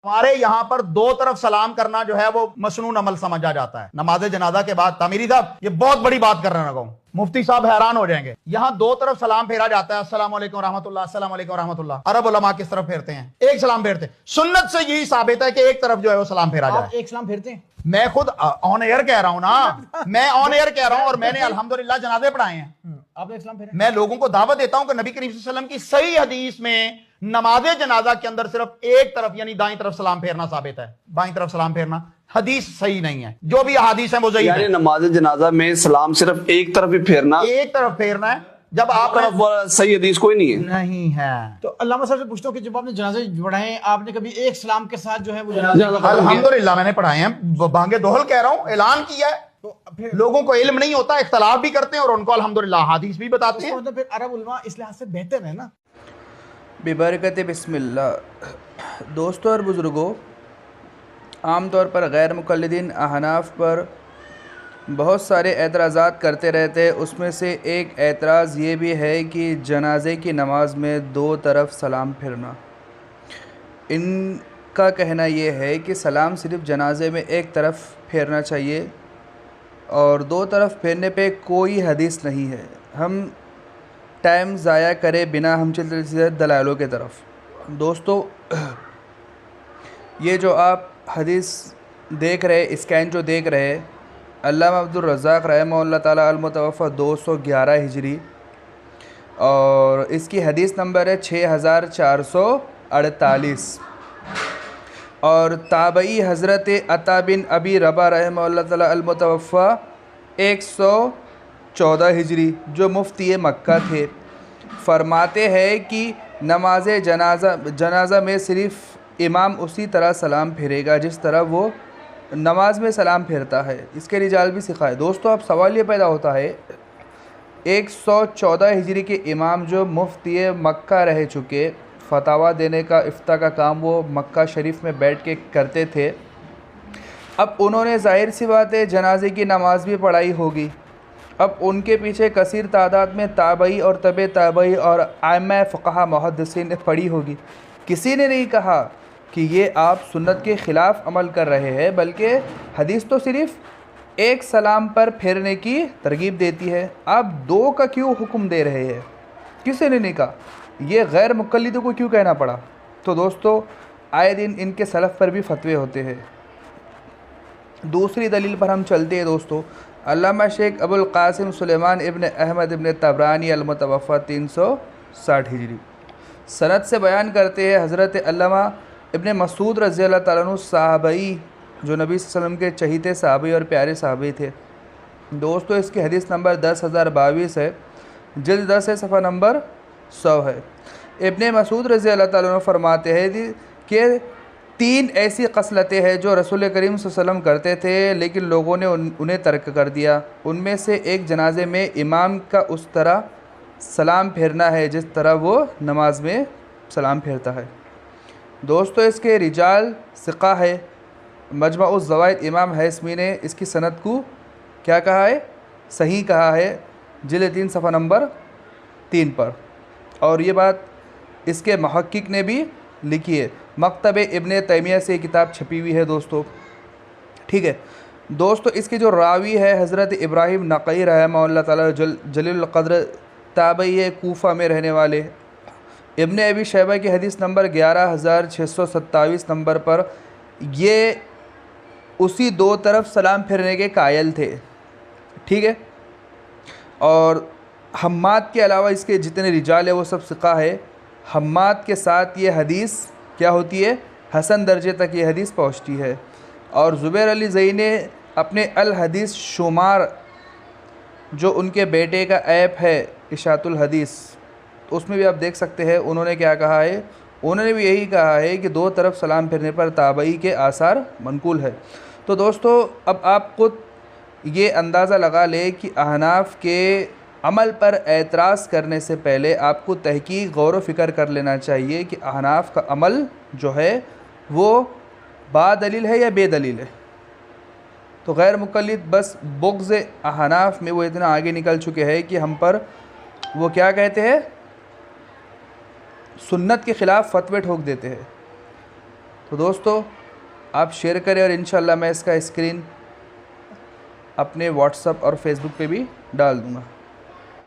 हमारे यहाँ पर दो तरफ सलाम करना जो है वो मसनून अमल समझा जाता है। नमाज जनाजा के बाद तामीरी साहब ये बहुत बड़ी बात कर रहे हैं, मुफ्ती साहब हैरान हो जाएंगे। यहाँ दो तरफ सलाम फेरा जाता है, अस्सलाम वालेकुम रहमतुल्लाह, अस्सलाम वालेकुम रहमतुल्लाह। अरब उलमा किस तरफ फेरते हैं? एक सलाम फेरते हैं। सुन्नत से यही साबित है कि एक तरफ जो है वो सलाम फेरा जाए। एक सलाम फेरते हैं। मैं खुद ऑन एयर कह रहा हूं ना, मैं ऑन एयर कह रहा हूं, और मैंने अल्हम्दुलिल्लाह जनाजे पढ़ाए हैं। आपने इस्लाम फेरा? मैं लोगों को दावत देता हूं कि नबी करीम सल्लल्लाहु अलैहि वसल्लम की सही हदीस में नमाजे जनाजा के अंदर सिर्फ एक तरफ यानी दाईं तरफ सलाम फेरना साबित है, बाईं तरफ सलाम फेरना हदीस सही नहीं है। जो भी हदीस है वो सही है। नमाज जनाजा में सलाम सिर्फ एक तरफ ही फेरना, एक तरफ फेरना है। जब आप सही हदीस कोई नहीं है, नहीं है। तो अल्लामा साहब से पूछता हूँ कि जब आपने जनाजे पढ़ाए, आपने कभी एक सलाम के साथ जो है वो जनाजा? अल्हम्दुलिल्लाह मैंने पढ़ाए हैं, बांगे दोहल कह रहा हूं, ऐलान किया है। तो लोगों को इल्म नहीं होता, इख्तलाफ भी करते हैं और उनको अल्हम्दुलिल्लाह हदीस भी बताते हैं। मतलब फिर अरब उलमा इस लिहाज से बेहतर है ना। बिबरकत बिस्मिल्लाह। दोस्तों और बुज़ुर्गों, आमतौर पर गैर मुक़ल्लिदीन अहनाफ पर बहुत सारे एतराज़ात करते रहते हैं। उसमें से एक एतराज़ ये भी है कि जनाजे की नमाज में दो तरफ सलाम फिरना। इनका कहना ये है कि सलाम सिर्फ़ जनाजे में एक तरफ फेरना चाहिए और दो तरफ फेरने पे कोई हदीस नहीं है। हम टाइम ज़ाया करे बिना हम चलते सीधे दलालों के तरफ। दोस्तों, ये जो आप हदीस देख रहे, स्कैन जो देख रहे, अल्लामा अब्दुल रज़्ज़ाक़ रहमहुल्लाह ताला अल-मुतवफ़्फ़ा 211 हिजरी और इसकी हदीस नंबर है 6448 और ताबई हज़रत अता बिन अबी रबा रहमहुल्लाह ताला अल-मुतवफ़्फ़ा 114 हिजरी जो मुफ्ती मक्का थे, फरमाते हैं कि नमाज जनाजा में सिर्फ़ इमाम उसी तरह सलाम फेरेगा जिस तरह वो नमाज में सलाम फेरता है। इसके रिजाल भी सिखाए। दोस्तों, अब सवाल ये पैदा होता है, 114 हिजरी के इमाम जो मुफ्ती मक्का रह चुके, फतावा देने का, इफ्ता का काम वो मक्का शरीफ में बैठ के करते थे। अब उन्होंने ज़ाहिर सी बात है जनाजे की नमाज भी पढ़ाई होगी। अब उनके पीछे कसीर तादाद में ताबई और तबे ताबई और आइम्मा फ़क़हा मुहद्दिसीन ने पढ़ी होगी। किसी ने नहीं कहा कि ये आप सुन्नत के ख़िलाफ़ अमल कर रहे हैं, बल्कि हदीस तो सिर्फ़ एक सलाम पर फेरने की तरगीब देती है। आप दो का क्यों हुक्म दे रहे हैं? किसी ने नहीं कहा। ये गैर मुक़ल्लिदों को क्यों कहना पड़ा? तो दोस्तों, आए दिन इनके सलफ़ पर भी फतवे होते हैं। दूसरी दलील पर हम चलते हैं दोस्तों। अल्लामा शेख अबुल क़ासिम सुलेमान इब्न अहमद इब्न तबरानी अल-मुतवफ़्फ़ा 360 हिजरी सनद से बयान करते हैं, हज़रत अल्लामा इब्न मसूद रज़ी अल्लाह ताला अन्हु साहबई जो नबी सल्लल्लाहु अलैहि वसल्लम के चहीते साहबी और प्यारे साहबी थे। दोस्तों, इसकी हदीस नंबर 10,022 है, जिल्द 10 है, सफ़ा नंबर 100 है। इब्न मसूद रज़ी अल्लाह ताला अन्हु फरमाते हैं कि तीन ऐसी खसलतें हैं जो रसूल करीम सल्लल्लाहु अलैहि वसल्लम करते थे लेकिन लोगों ने उन्हें तर्क कर दिया। उनमें से एक जनाजे में इमाम का उस तरह सलाम फेरना है जिस तरह वो नमाज में सलाम फेरता है। दोस्तों, इसके रिजाल सिक़ा है। मजमा ज़वाइद इमाम हैसमी ने इसकी सनद को क्या कहा है? सही कहा है, जिल्द 3 सफ़ा नंबर 3 पर। और ये बात इसके मुहक्किक ने भी लिखी है। मकतब इब्न तैमिया से किताब छपी हुई है दोस्तों, ठीक है। दोस्तों, इसके जो रावी है हज़रत इब्राहिम नक़ई रहमहुल्लाह ताला जलील क़द्र ताबई कूफ़ा में रहने वाले। इब्न अबी शैबा की हदीस नंबर 11,627 नंबर पर ये उसी दो तरफ सलाम फेरने के कायल थे, ठीक है। और हम्माद के अलावा इसके जितने रिजाल है वो सब सिक़ा है। हम्माद के साथ ये हदीस क्या होती है? हसन दर्जे तक ये हदीस पहुँचती है। और ज़ुबैर अली ज़ई ने अपने अल हदीस शुमार जो उनके बेटे का ऐप है इशातुल हदीस, तो उसमें भी आप देख सकते हैं उन्होंने क्या कहा है। उन्होंने भी यही कहा है कि दो तरफ सलाम फिरने पर ताबई के आसार मनकूल है। तो दोस्तों, अब आप खुद ये अंदाज़ा लगा ले कि अहनाफ के अमल पर एतराज़ करने से पहले आपको तहकीक गौर व फ़िक्र कर लेना चाहिए कि अहनाफ का अमल जो है वो बादलील है या बेदलील है। तो गैर मुक़ल्लिद बस बुग़्ज़ अहनाफ में वो इतना आगे निकल चुके हैं कि हम पर वो क्या कहते हैं, सुन्नत के ख़िलाफ़ फतवे ठोक देते हैं। तो दोस्तों आप शेयर करें और इंशाल्लाह मैं इसका स्क्रीन अपने व्हाट्सएप और फेसबुक पे भी डाल दूँगा।